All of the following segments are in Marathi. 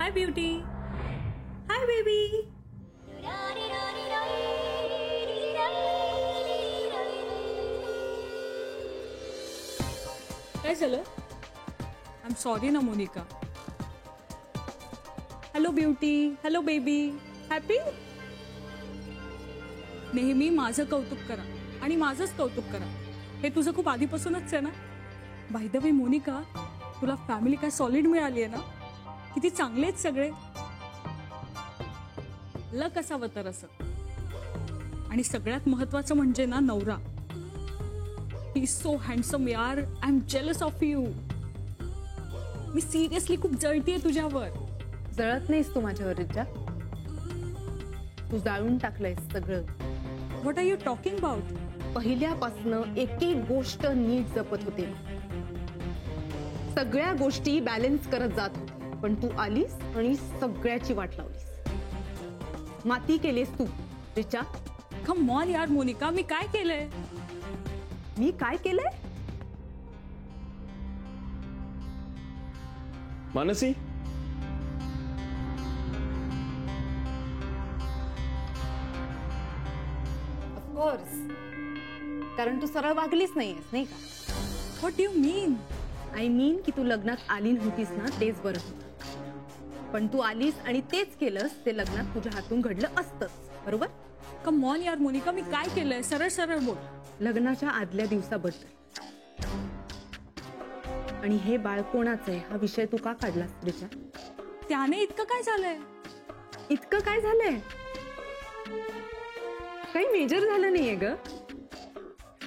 हाय ब्यूटी. Hi baby. काय झालं? आय एम सॉरी ना Monica. Hello beauty. Hello baby. Happy. नेहमी माझं कौतुक करा आणि माझंच कौतुक करा, हे तुझं खूप आधीपासूनच आहे ना. बाय द वे मोनिका, तुला फॅमिली काय सॉलिड मिळाली आहे ना. किती चांगले आहेत सगळे. लक असावं तर असं. आणि सगळ्यात महत्वाचं म्हणजे ना नवरा. ही इज सो हँडसम यार. I am jealous of you. Me seriously खूप जळतीये तुझ्यावर. जळत नाहीस तू माझ्यावर रिचा. तू जाळून टाकलंयस सगळं. What are you talking about? पहिल्यापासनं एक एक गोष्ट नीट जपत होते. सगळ्या गोष्टी बॅलन्स करत जात होते, पण तू आलीस आणि सगळ्याची वाट लावलीस. माती केलीस तू रिचा. कम ऑन यार मोनिका, मी काय केलंय? मी काय केलंय? मानसी, ऑफकोर्स, कारण तू सरळ वागलीच नाहीयेस, नाही का? What do you mean? I mean की तू लग्नात आली नव्हतीस ना, तेच बरं होतं. पण तू आलीस आणि तेच केलंस, ते लग्नात तुझ्या हातून घडलं असतंच, बरोबर? कम ऑन यार मोनिका, मी काय केलंय? सरळ सरळ बोल. लग्नाच्या आदल्या दिवसाबद्दल. आणि हे बाळ कोणाचं आहे हा विषय तू का काढलास रिचा? त्याने इतकं काय झालंय? इतकं काय झालंय? काही मेजर झालं नाहीये ग.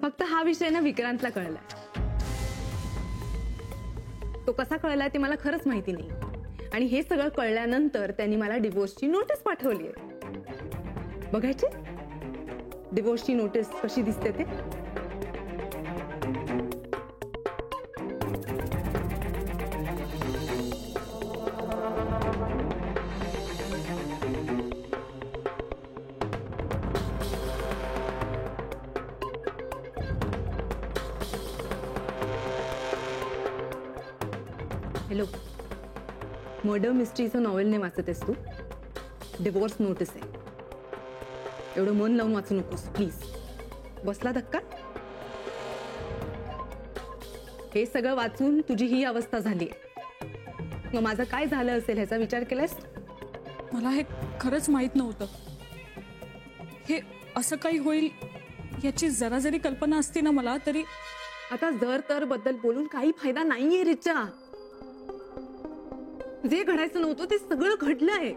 फक्त हा विषय ना विक्रांतला कळलाय. तो कसा कळलाय ते मला खरंच माहिती नाही. आणि हे सगळं कळल्यानंतर त्यांनी मला डिवोर्सची नोटीस पाठवली आहे. बघायची डिवोर्सची नोटीस कशी दिसते ते. हॅलो, मर्डर मिस्ट्रीचं नॉवेल नाही वाचतेस तू? डिवोर्स नोटीस आहे. एवढं मन लावून वाचू नकोस प्लीज. बसला धक्का? हे सगळं वाचून तुझी ही अवस्था झाली. मग माझं काय झालं असेल ह्याचा विचार केलास? मला हे खरंच माहित नव्हतं. हे असं काही होईल याची जरा जरी कल्पना असती ना मला तरी. आता जर तर बद्दल बोलून काही फायदा नाहीये रिचा. जे घडायचं नव्हतं ते सगळं घडलंय.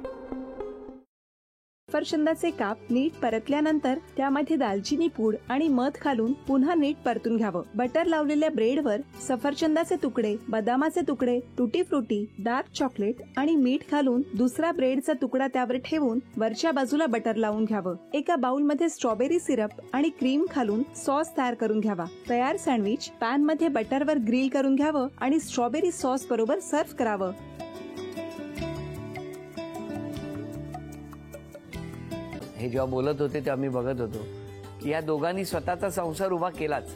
सफरचंदाचे काप नीट परतल्यानंतर त्यामध्ये दालचिनी पूड आणि मध घालून पुन्हा नीट परतून घ्यावं. बटर लावलेल्या ब्रेडवर सफरचंदाचे तुकडे, बदामाचे तुकडे, टुटी फ्रुटी, डार्क चॉकलेट आणि मीठ घालून दुसरा ब्रेडचा तुकडा त्यावर ठेवून वरच्या बाजूला बटर लावून घ्यावं. एका बाउलमध्ये स्ट्रॉबेरी सिरप आणि क्रीम घालून सॉस तयार करून घ्यावा. तयार सँडविच पॅन मध्ये बटरवर ग्रिल करून घ्यावं आणि स्ट्रॉबेरी सॉस बरोबर सर्व्ह करावं. हे जेव्हा बोलत होते तेव्हा मी बघत होतो की या दोघांनी स्वतःचा संसार उभा केलाच,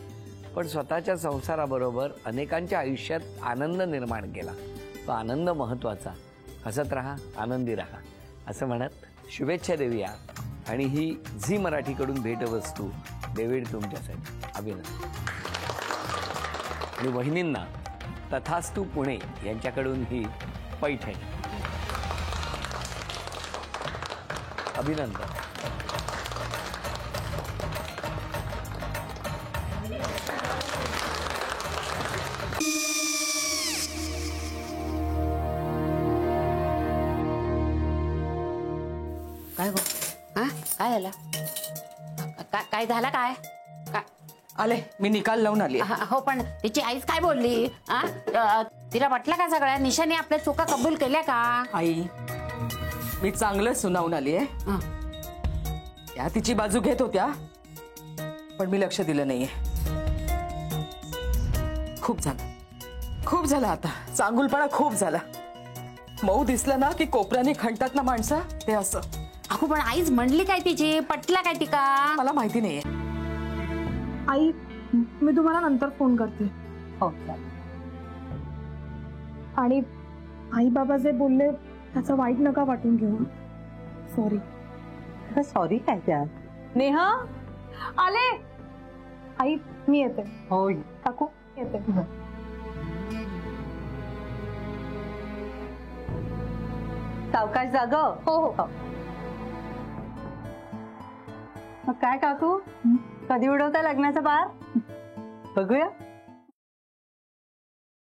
पण स्वतःच्या संसाराबरोबर अनेकांच्या आयुष्यात आनंद निर्माण केला. तो आनंद महत्वाचा. हसत राहा, आनंदी राहा असं म्हणत शुभेच्छा देऊया. आणि ही झी मराठीकडून भेटवस्तू डेव्हिड तुमच्यासाठी. अभिनंदन. आणि वहिनींना तथास्तू पुणे यांच्याकडून ही पैठणी. अभिनंदन. काय गो? हा काय झालं? काय झालं? काय आले मी निकाल लावून आली. हो, पण तिची आईच काय बोलली? तिला वाटलं का सगळ्या निशाने आपल्या चुका कबूल केल्या का? आई, मी चांगलं सुनावून आली आहे. त्या तिची बाजू घेत होत्या, पण मी लक्ष दिलं नाहीये. खूप झालं आता. चांगुलपणा खूप झाला. मऊ दिसलं ना की कोपऱ्याने खणतात ना माणसं, ते असं. अगो, पण आईच म्हणली काय तिची? पटला काय टिका? मला माहिती नाहीये. आई, मी तुम्हाला नंतर फोन करते. हो. आणि आई बाबा जे बोलले त्याचं वाईट नका वाटून घेऊ. सॉरी. सॉरी काय त्या? नेहा आले. आई मी येते. होय काकू येते. सावकाश जाग. हो हो. मग काय काकू, कधी उडवता लग्नाचा बार? बघूया.